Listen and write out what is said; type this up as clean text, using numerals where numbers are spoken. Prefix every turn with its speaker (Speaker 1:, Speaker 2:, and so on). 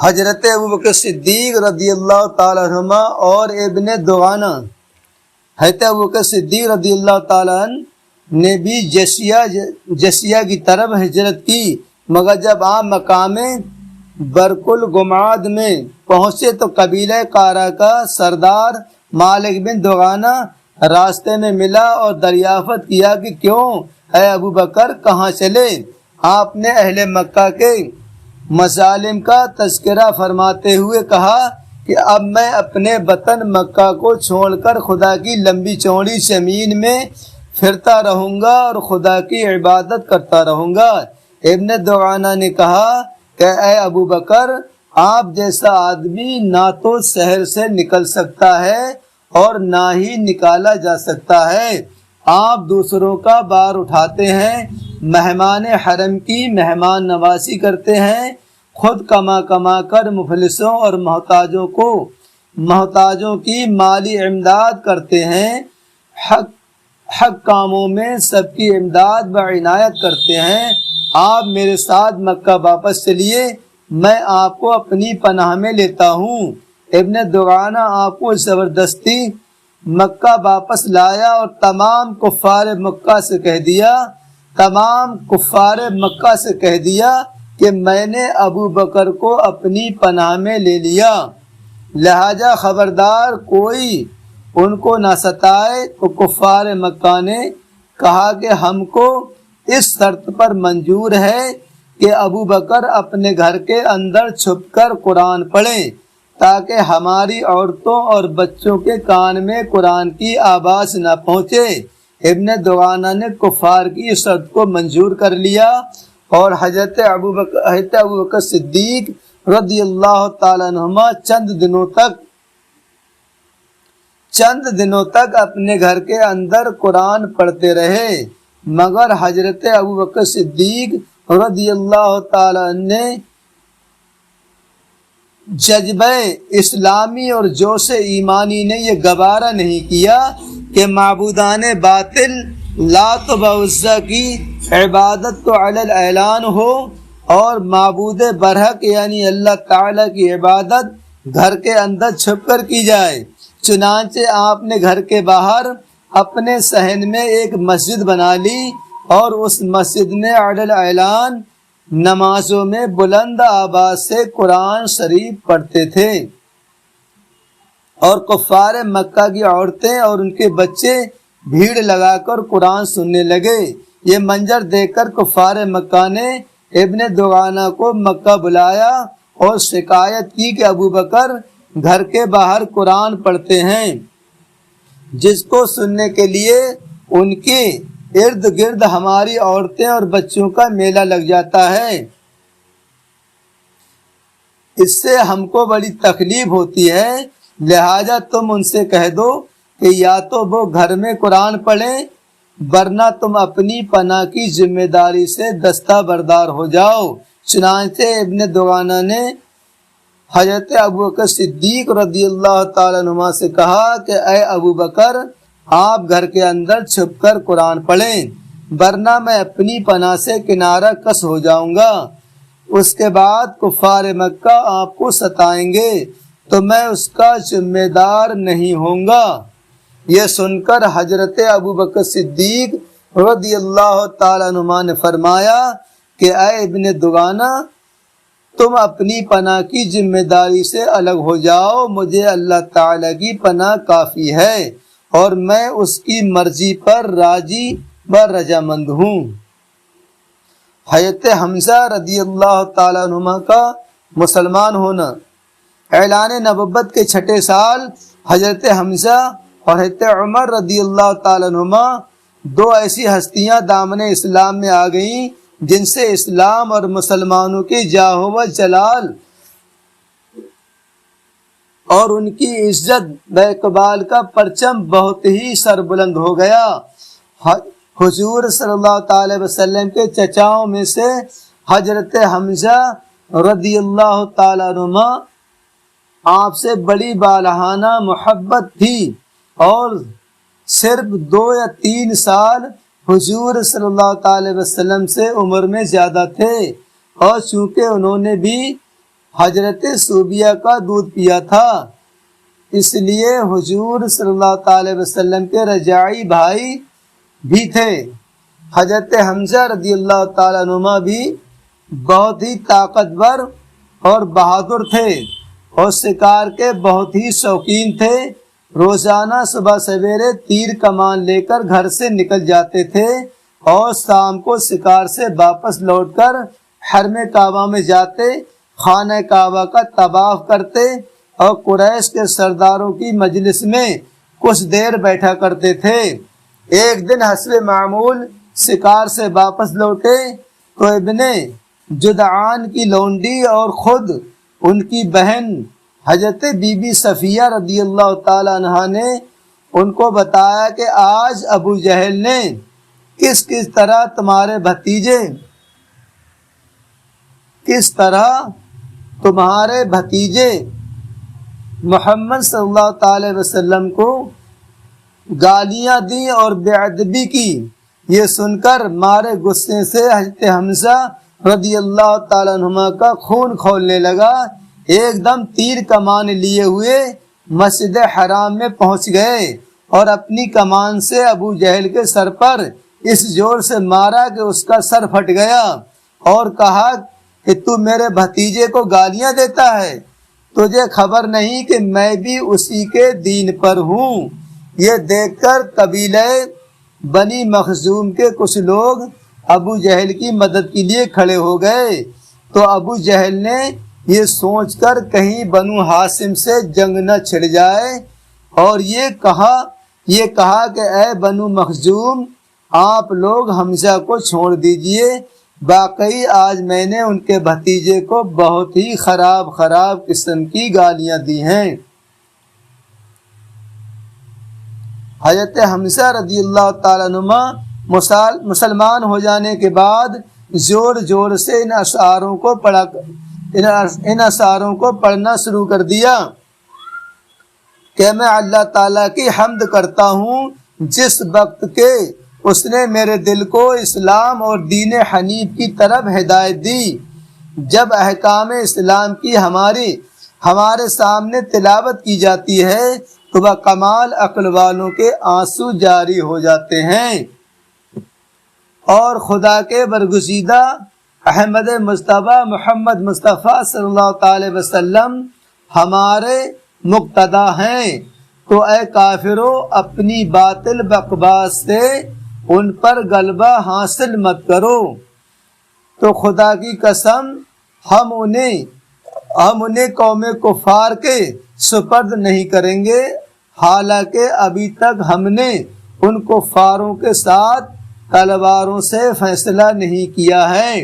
Speaker 1: حضرت ابوبکر صدیق رضی اللہ تعالیٰ عنہ اور ابن دغانہ حضرت ابوبکر صدیق رضی اللہ تعالیٰ عنہ نے بھی جسیہ کی طرف ہجرت کی، مگر جب آپ مقام برق الگماد میں پہنچے تو قبیلہ قارہ کا سردار مالک بن دغانہ راستے میں ملا اور دریافت کیا کہ کیوں اے ابو بکر کہاں چلے؟ آپ نے اہل مکہ کے مظالم کا تذکرہ فرماتے ہوئے کہا کہ اب میں اپنے وطن مکہ کو چھوڑ کر خدا کی لمبی چوڑی زمین میں پھرتا رہوں گا اور خدا کی عبادت کرتا رہوں گا۔ ابن دغانہ نے کہا کہ اے ابو بکر، آپ جیسا آدمی نہ تو شہر سے نکل سکتا ہے اور نہ ہی نکالا جا سکتا ہے۔ آپ دوسروں کا بار اٹھاتے ہیں، مہمان حرم کی مہمان نوازی کرتے ہیں، خود کما کر مفلسوں اور محتاجوں کی مالی امداد کرتے ہیں، حق کاموں میں سب کی امداد و عنایت کرتے ہیں۔ آپ میرے ساتھ مکہ واپس چلیے، میں آپ کو اپنی پناہ میں لیتا ہوں۔ ابن دغانہ آپ کو زبردستی مکہ واپس لایا اور تمام کفار مکہ سے کہہ دیا کہ میں نے ابو بکر کو اپنی پناہ میں لے لیا، لہذا خبردار کوئی ان کو نہ ستائے۔ تو کفار مکہ نے کہا کہ ہم کو اس شرط پر منظور ہے کہ ابو بکر اپنے گھر کے اندر چھپ کر قرآن پڑھیں تاکہ ہماری عورتوں اور بچوں کے کان میں قرآن کی آواز نہ پہنچے۔ ابن دغانہ نے کفار کی اس شرط کو منظور کر لیا اور حضرت ابوبکر صدیق رضی اللہ تعالیٰ عنہ چند دنوں تک اپنے گھر کے اندر قرآن پڑھتے رہے، مگر حضرت ابوبکر صدیق رضی اللہ تعالیٰ عنہ نے جذبہ اسلامی اور جوش ایمانی نے یہ گوارا نہیں کیا کہ معبودان باطل لات و عزیٰ کی عبادت تو علی الاعلان ہو اور معبود برحق یعنی اللہ تعالیٰ کی عبادت گھر کے اندر چھپ کر کی جائے۔ چنانچہ آپ نے گھر کے باہر اپنے صحن میں ایک مسجد بنا لی اور اس مسجد میں علی الاعلان نمازوں میں بلند آواز سے قرآن شریف پڑھتے تھے، اور کفار مکہ کی عورتیں اور ان کے بچے بھیڑ لگا کر قرآن سننے لگے۔ یہ منظر دیکھ کر کفار مکہ نے ابن دغانہ کو مکہ بلایا اور شکایت کی کہ ابو بکر گھر کے باہر قرآن پڑھتے ہیں، جس کو سننے کے لیے ان کے ارد گرد ہماری عورتیں اور بچوں کا میلہ لگ جاتا ہے۔ اس سے ہم کو بڑی تکلیف ہوتی ہے، لہذا تم ان سے کہہ دو کہ یا تو وہ گھر میں قرآن پڑھیں ورنہ تم اپنی پناہ کی ذمہ داری سے دستبردار ہو جاؤ۔ چنانچہ ابن دغانہ نے حضرت ابوبکر صدیق رضی اللہ تعالیٰ عنہ سے کہا کہ اے ابو بکر، آپ گھر کے اندر چھپ کر قرآن پڑھیں ورنہ میں اپنی پناہ سے کنارہ کش ہو جاؤں گا۔ اس کے بعد کفار مکہ آپ کو ستائیں گے تو میں اس کا ذمہ دار نہیں ہوں گا۔ یہ سن کر حضرت ابوبکر صدیق رضی اللہ تعالیٰ عنہ نے فرمایا کہ اے ابن دغانہ، تم اپنی پناہ کی ذمہ داری سے الگ ہو جاؤ، مجھے اللہ تعالیٰ کی پناہ کافی ہے اور میں اس کی مرضی پر راضی و رضامند ہوں۔ حضرت حمزہ رضی اللہ تعالیٰ عنہ کا مسلمان ہونا۔ اعلان نبوت کے 6 سال حضرت حمزہ اور حضرت عمر رضی اللہ تعالیٰ عنہ 2 ایسی ہستیاں دامن اسلام میں آ گئیں جن سے اسلام اور مسلمانوں کی جاہ و جلال اور ان کی عزت و اقبال کا پرچم بہت ہی سربلند ہو گیا۔ حضور صلی اللہ تعالی وسلم کے چچاؤں میں سے حضرت حمزہ رضی اللہ تعالیٰ عنہ آپ سے بڑی بالہانہ محبت تھی اور صرف 2 یا 3 سال حضور صلی اللہ تعالی وسلم سے عمر میں زیادہ تھے، اور چونکہ انہوں نے بھی حضرت صوبیہ کا دودھ پیا تھا، اس لیے حضور صلی اللہ تعالی وسلم کے رجائی بھائی بھی تھے۔ حضرت حمزہ رضی اللہ تعالیٰ عنہ بھی بہت ہی طاقتور اور بہادر تھے اور شکار کے بہت ہی شوقین تھے۔ روزانہ صبح سویرے تیر کمان لے کر گھر سے نکل جاتے تھے اور شام کو شکار سے واپس لوٹ کر حرم کعبہ میں جاتے، خانہ کعبہ کا طواف کرتے اور قریش کے سرداروں کی مجلس میں کچھ دیر بیٹھا کرتے تھے۔ ایک دن حسب معمول شکار سے واپس لوٹے تو ابن جدعان کی لونڈی اور خود ان کی بہن حضرت بی بی صفیہ رضی اللہ تعالی عنہا نے ان کو بتایا کہ آج ابو جہل نے کس طرح تمہارے بھتیجے محمد صلی اللہ تعالی وسلم کو گالیاں دیں اور بے ادبی کی۔ یہ سن کر مارے غصے سے حضرت حمزہ رضی اللہ تعالیٰ عنہ کا خون کھولنے لگا۔ ایک دم تیر کمان لیے ہوئے مسجد حرام میں پہنچ گئے اور اپنی کمان سے ابو جہل کے سر پر اس زور سے مارا کہ اس کا سر پھٹ گیا اور کہا کہ تو میرے بھتیجے کو گالیاں دیتا ہے، تجھے خبر نہیں کہ میں بھی اسی کے دین پر ہوں۔ یہ دیکھ کر قبیلہ بنی مخزوم کے کچھ لوگ ابو جہل کی مدد کے لیے کھڑے ہو گئے تو ابو جہل نے یہ سوچ کر کہیں بنو ہاشم سے جنگ نہ چھڑ جائے اور یہ کہا کہ اے بنو مخزوم، آپ لوگ حمزہ کو چھوڑ دیجئے، واقعی آج میں نے ان کے بھتیجے کو بہت ہی خراب قسم کی گالیاں دی ہیں۔ حضرت حمزہ رضی اللہ تعالیٰ عنہ مسلمان ہو جانے کے بعد زور سے ان اشعاروں کو پڑھنا شروع کر دیا کہ میں اللہ تعالیٰ کی حمد کرتا ہوں جس وقت کے اس نے میرے دل کو اسلام اور دین حنیف کی طرف ہدایت دی۔ جب احکام اسلام کی ہمارے سامنے تلاوت کی جاتی ہے تو وہ کمال عقل والوں کے آنسو جاری ہو جاتے ہیں اور خدا کے برگزیدہ احمد مصطفیٰ محمد مصطفیٰ صلی اللہ تعالی وسلم ہمارے مقتدا ہیں، تو اے کافرو اپنی باطل بکواس سے ان پر غلبہ حاصل مت کرو۔ تو خدا کی قسم ہم انہیں قوم کفار کے سپرد نہیں کریں گے، حالانکہ ابھی تک ہم نے ان کفاروں کے ساتھ تلواروں سے فیصلہ نہیں کیا ہے۔